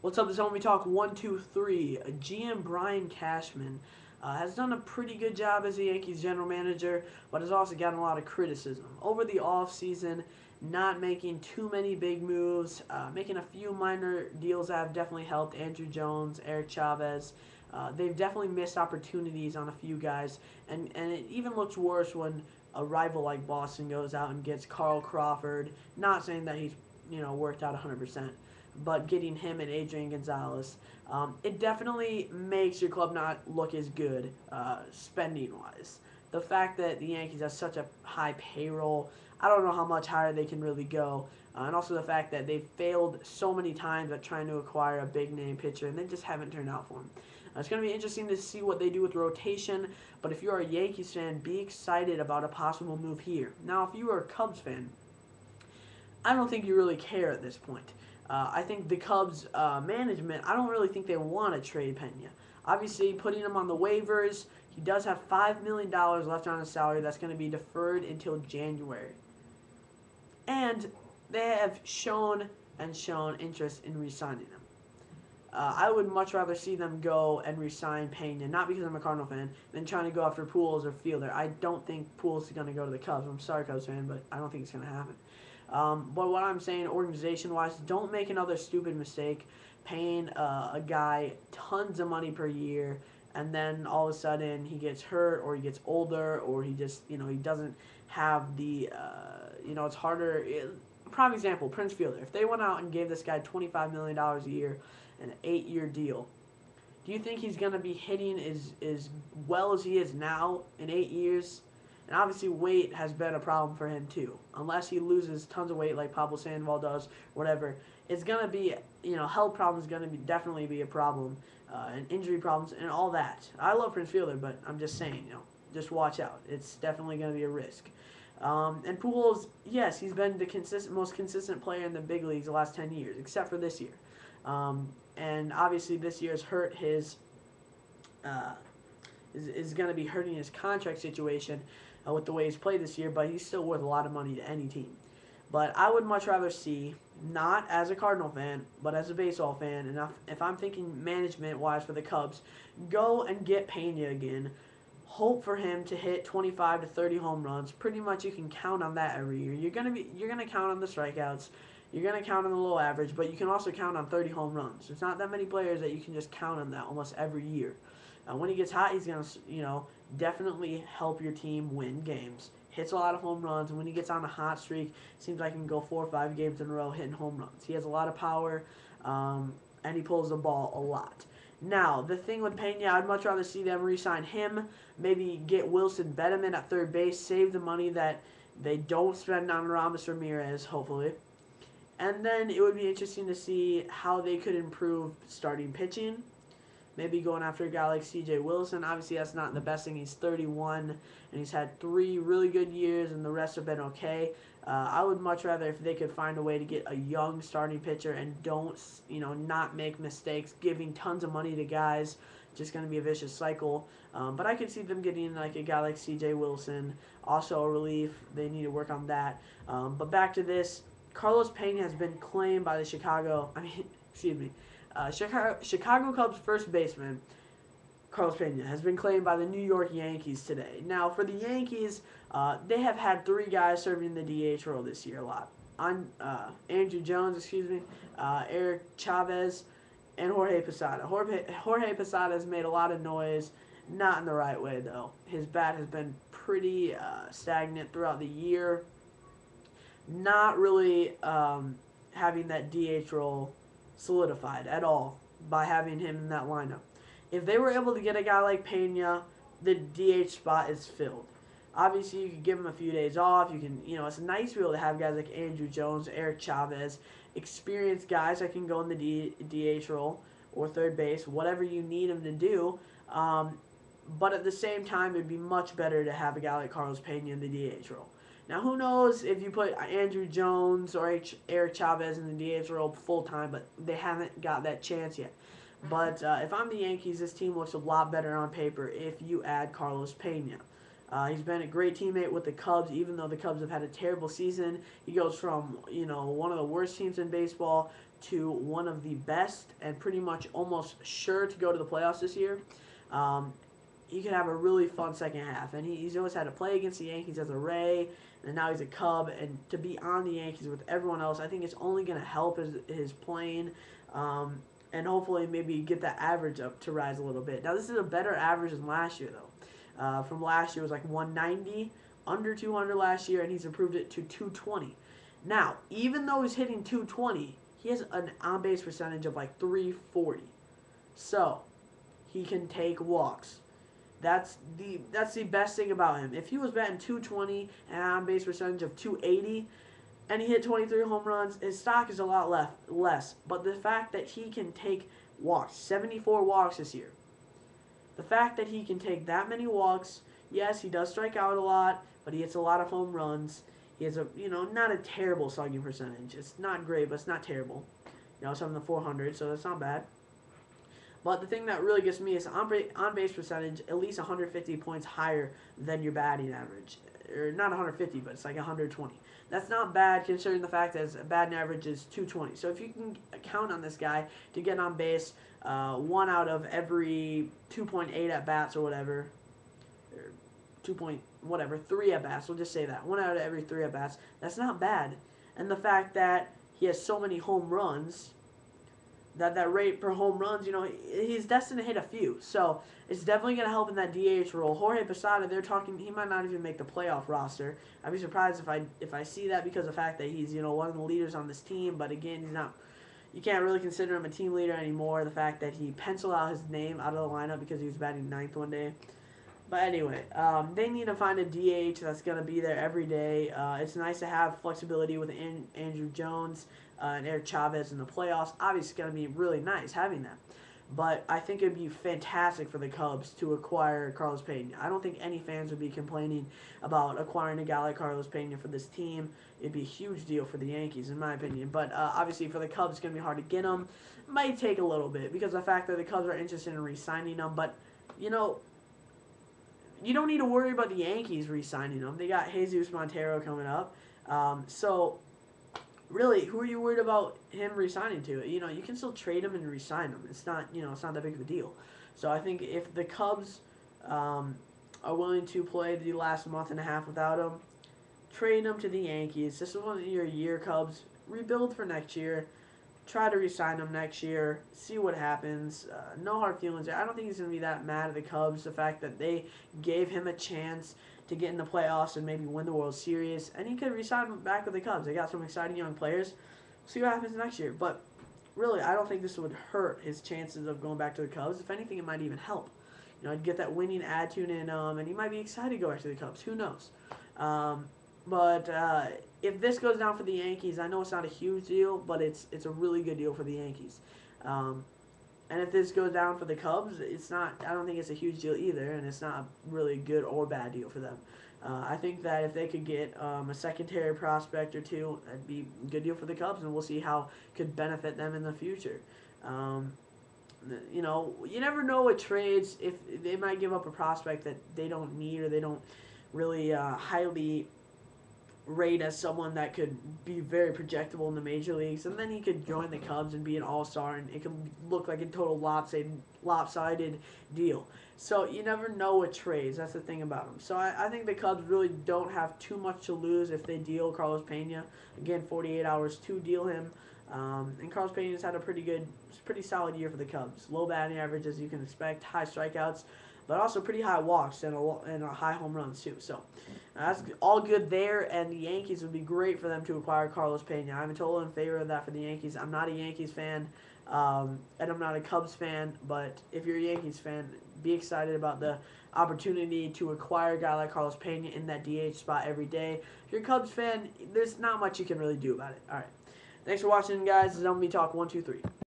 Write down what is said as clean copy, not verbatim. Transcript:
What's up? This is Homie Talk 123. GM Brian Cashman has done a pretty good job as the Yankees general manager, but has also gotten a lot of criticism. Over the offseason, not making too many big moves, making a few minor deals that have definitely helped Andrew Jones, Eric Chavez. They've definitely missed opportunities on a few guys, and it even looks worse when a rival like Boston goes out and gets Carl Crawford. Not saying that he's worked out 100%, but getting him and Adrian Gonzalez, it definitely makes your club not look as good spending wise. The fact that the Yankees have such a high payroll, I don't know how much higher they can really go. And also the fact that they've failed so many times at trying to acquire a big name pitcher, and they just haven't turned out for them. It's going to be interesting to see what they do with rotation, but if you're a Yankees fan, be excited about a possible move here. Now, if you are a Cubs fan, I don't think you really care at this point. I think the Cubs management, I don't really think they want to trade Pena. Obviously, putting him on the waivers, he does have $5 million left on his salary that's going to be deferred until January. And they have shown and shown interest in re-signing him. I would much rather see them go and re-sign Pena, not because I'm a Cardinal fan, than trying to go after Pujols or Fielder. I don't think Pujols is going to go to the Cubs. I'm sorry, Cubs fan, but I don't think it's going to happen. But what I'm saying, organization-wise, don't make another stupid mistake paying a guy tons of money per year, and then all of a sudden he gets hurt or he gets older or he just, he doesn't have the, it's harder. Prime example, Prince Fielder. If they went out and gave this guy $25 million a year, an 8-year deal, do you think he's going to be hitting as well as he is now in 8 years? And obviously weight has been a problem for him too. Unless he loses tons of weight like Pablo Sandoval does, whatever, it's going to be, health problems going to be definitely be a problem, and injury problems and all that. I love Prince Fielder, but I'm just saying, just watch out. It's definitely going to be a risk. And Pujols, yes, he's been the most consistent player in the big leagues the last 10 years, except for this year. And obviously this year's hurt his, is going to be hurting his contract situation with the way he's played this year, but he's still worth a lot of money to any team. But I would much rather see, not as a Cardinal fan, but as a baseball fan, and if I'm thinking management-wise for the Cubs, go and get Pena again. Hope for him to hit 25 to 30 home runs. Pretty much you can count on that every year. You're gonna count on the strikeouts. You're gonna count on the low average, but you can also count on 30 home runs. There's not that many players that you can just count on that almost every year. When he gets hot, he's gonna definitely help your team win games. Hits a lot of home runs, and when he gets on a hot streak, seems like he can go 4 or 5 games in a row hitting home runs. He has a lot of power, and he pulls the ball a lot. Now, the thing with Pena, I'd much rather see them re-sign him, maybe get Wilson Bettman at third base, save the money that they don't spend on Ramos Ramirez, hopefully. And then it would be interesting to see how they could improve starting pitching. Maybe going after a guy like C.J. Wilson. Obviously, that's not the best thing. He's 31, and he's had 3 really good years, and the rest have been okay. I would much rather if they could find a way to get a young starting pitcher and don't, not make mistakes, giving tons of money to guys. Just going to be a vicious cycle. But I could see them getting like a guy like C.J. Wilson, also a relief. They need to work on that. But back to this, Carlos Pena has been claimed by the Chicago Cubs first baseman Carlos Pena has been claimed by the New York Yankees today. Now, for the Yankees, they have had 3 guys serving the DH role this year a lot. Andrew Jones, Eric Chavez, and Jorge Posada. Jorge Posada has made a lot of noise, not in the right way though. His bat has been pretty stagnant throughout the year. Not really having that DH role solidified at all by having him in that lineup. If they were able to get a guy like Pena, the DH spot is filled. Obviously, you can give him a few days off. You can, it's nice to be able to have guys like Andrew Jones, Eric Chavez, experienced guys that can go in the DH role or third base, whatever you need them to do. But at the same time, it'd be much better to have a guy like Carlos Pena in the DH role. Now, who knows if you put Andrew Jones or Eric Chavez in the DH role full-time, but they haven't got that chance yet. But if I'm the Yankees, this team looks a lot better on paper if you add Carlos Pena. He's been a great teammate with the Cubs, even though the Cubs have had a terrible season. He goes from, one of the worst teams in baseball to one of the best and pretty much almost sure to go to the playoffs this year. Um, he could have a really fun second half. And he's always had to play against the Yankees as a Ray, and now he's a Cub. And to be on the Yankees with everyone else, I think it's only going to help his playing. And hopefully maybe get that average up to rise a little bit. Now, this is a better average than last year, though. From last year, it was like 190, under 200 last year, and he's improved it to 220. Now, even though he's hitting 220, he has an on-base percentage of like 340. So, he can take walks. That's the best thing about him. If he was batting 220 and an on-base percentage of 280, and he hit 23 home runs, his stock is a lot less. But the fact that he can take walks, 74 walks this year, the fact that he can take that many walks, yes, he does strike out a lot, but he hits a lot of home runs. He has not a terrible slugging percentage. It's not great, but it's not terrible. It's on the 400, so that's not bad. But the thing that really gets me is on-base percentage, at least 150 points higher than your batting average. Or not 150, but it's like 120. That's not bad considering the fact that his batting average is 220. So if you can count on this guy to get on base 1 out of every 2.8 at-bats or whatever, or 3 at-bats, we'll just say that. 1 out of every 3 at-bats, that's not bad. And the fact that he has so many home runs, that rate per home runs, he's destined to hit a few. So it's definitely going to help in that DH role. Jorge Posada, they're talking, he might not even make the playoff roster. I'd be surprised if I see that because of the fact that he's, one of the leaders on this team. But again, he's not, you can't really consider him a team leader anymore. The fact that he penciled out his name out of the lineup because he was batting 9th one day. But anyway, they need to find a DH that's going to be there every day. It's nice to have flexibility with Andrew Jones and Eric Chavez in the playoffs. Obviously, it's going to be really nice having that. But I think it would be fantastic for the Cubs to acquire Carlos Pena. I don't think any fans would be complaining about acquiring a guy like Carlos Pena for this team. It'd be a huge deal for the Yankees, in my opinion. But obviously, for the Cubs, it's going to be hard to get him. It might take a little bit because of the fact that the Cubs are interested in re-signing him. But, you don't need to worry about the Yankees re-signing him. They got Jesus Montero coming up. So, really, who are you worried about him re-signing to? You can still trade him and re-sign him. It's not, it's not that big of a deal. So I think if the Cubs are willing to play the last month and a half without him, trade him to the Yankees. This is one of your year Cubs. Rebuild for next year. Try to re-sign him next year. See what happens. No hard feelings there. I don't think he's going to be that mad at the Cubs. The fact that they gave him a chance to get in the playoffs and maybe win the World Series. And he could re-sign back with the Cubs. They got some exciting young players. See what happens next year. But really, I don't think this would hurt his chances of going back to the Cubs. If anything, it might even help. I'd get that winning attitude in him, and he might be excited to go back to the Cubs. Who knows? But if this goes down for the Yankees, I know it's not a huge deal, but it's a really good deal for the Yankees. And if this goes down for the Cubs, I don't think it's a huge deal either, and it's not a really good or bad deal for them. I think that if they could get a secondary prospect or two, that'd be a good deal for the Cubs, and we'll see how it could benefit them in the future. You never know with trades if they might give up a prospect that they don't need or they don't really highly rate as someone that could be very projectable in the major leagues, and then he could join the Cubs and be an all-star, and it could look like a total lopsided deal. So you never know with trades. That's the thing about them. So I think the Cubs really don't have too much to lose if they deal Carlos Pena. Again, 48 hours to deal him. And Carlos Pena's had a pretty solid year for the Cubs. Low batting average, as you can expect, high strikeouts, but also pretty high walks and high home runs too. So that's all good there, and the Yankees would be great for them to acquire Carlos Pena. I'm totally in favor of that for the Yankees. I'm not a Yankees fan, and I'm not a Cubs fan, but if you're a Yankees fan, be excited about the opportunity to acquire a guy like Carlos Pena in that DH spot every day. If you're a Cubs fan, there's not much you can really do about it. All right. Thanks for watching, guys. This is MLB Talk 1, 2, 3.